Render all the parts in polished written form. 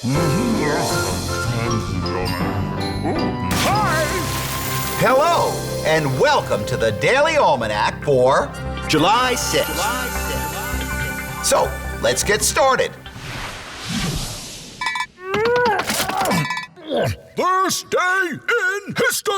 Hi! Hello, and welcome to the Daily Almanac for July 6th. So, let's get started. This day in history!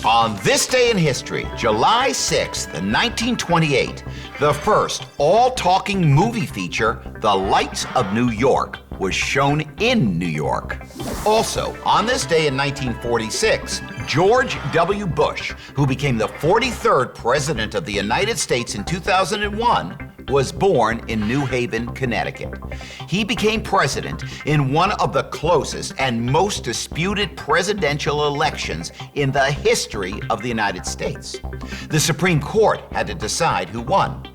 On this day in history, July 6th, 1928, the first all-talking movie feature, The Lights of New York, was shown in New York. Also, on this day in 1946, George W. Bush, who became the 43rd President of the United States in 2001, was born in New Haven, Connecticut. He became president in one of the closest and most disputed presidential elections in the history of the United States. The Supreme Court had to decide who won.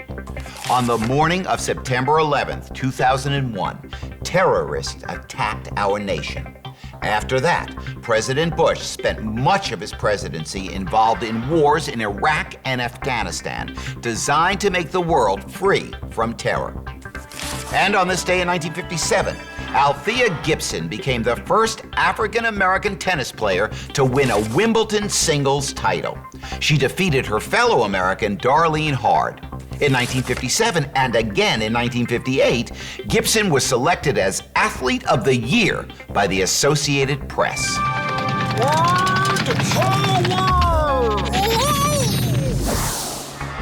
On the morning of September 11th, 2001, terrorists attacked our nation. After that, President Bush spent much of his presidency involved in wars in Iraq and Afghanistan, designed to make the world free from terror. And on this day in 1957, Althea Gibson became the first African-American tennis player to win a Wimbledon singles title. She defeated her fellow American Darlene Hard. In 1957 and again in 1958, Gibson was selected as Athlete of the Year by the Associated Press.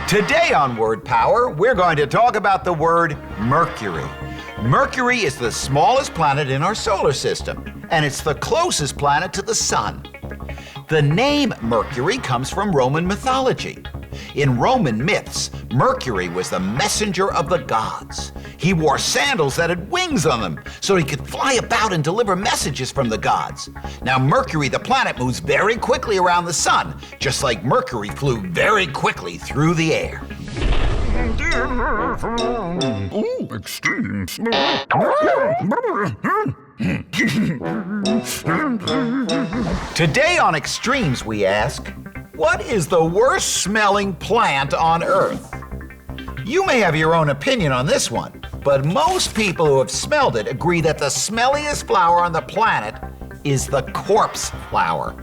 Today on Word Power, we're going to talk about the word Mercury. Mercury is the smallest planet in our solar system, and it's the closest planet to the sun. The name Mercury comes from Roman mythology. In Roman myths, Mercury was the messenger of the gods. He wore sandals that had wings on them so he could fly about and deliver messages from the gods. Now, Mercury, the planet, moves very quickly around the sun, just like Mercury flew very quickly through the air. Extremes. Today on Extremes, we ask, what is the worst smelling plant on Earth? You may have your own opinion on this one, but most people who have smelled it agree that the smelliest flower on the planet is the corpse flower.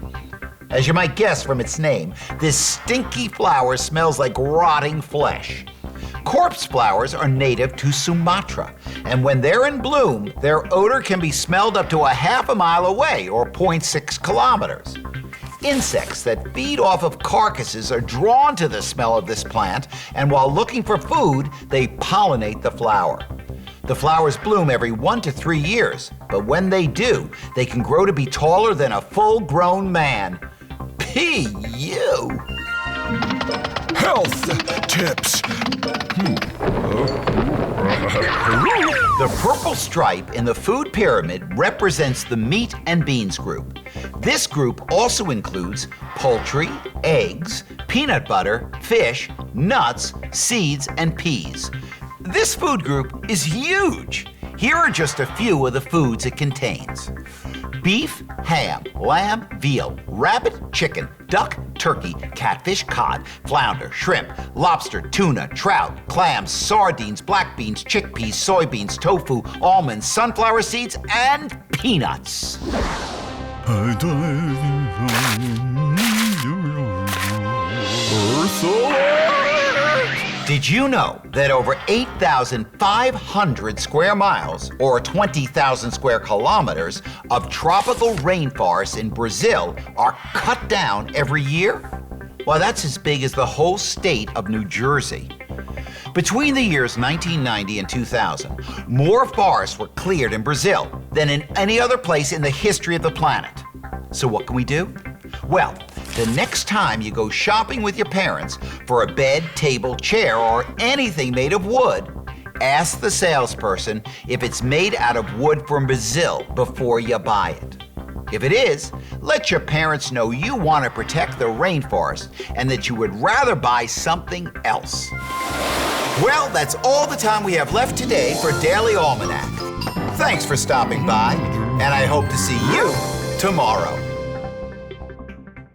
As you might guess from its name, this stinky flower smells like rotting flesh. Corpse flowers are native to Sumatra, and when they're in bloom, their odor can be smelled up to a half a mile away, or 0.6 kilometers. Insects that feed off of carcasses are drawn to the smell of this plant, and while looking for food, they pollinate the flower. The flowers bloom every 1 to 3 years, but when they do, they can grow to be taller than a full-grown man. P.U. Health tips. The purple stripe in the food pyramid represents the meat and beans group. This group also includes poultry, eggs, peanut butter, fish, nuts, seeds, and peas. This food group is huge. Here are just a few of the foods it contains: beef, ham, lamb, veal, rabbit, chicken, duck, turkey, catfish, cod, flounder, shrimp, lobster, tuna, trout, clams, sardines, black beans, chickpeas, soybeans, tofu, almonds, sunflower seeds, and peanuts. Did you know that over 8,500 square miles, or 20,000 square kilometers, of tropical rainforests in Brazil are cut down every year? Well, that's as big as the whole state of New Jersey. Between the years 1990 and 2000, more forests were cleared in Brazil than in any other place in the history of the planet. So what can we do? Well, the next time you go shopping with your parents for a bed, table, chair, or anything made of wood, ask the salesperson if it's made out of wood from Brazil before you buy it. If it is, let your parents know you want to protect the rainforest and that you would rather buy something else. Well, that's all the time we have left today for Daily Almanac. Thanks for stopping by, and I hope to see you tomorrow.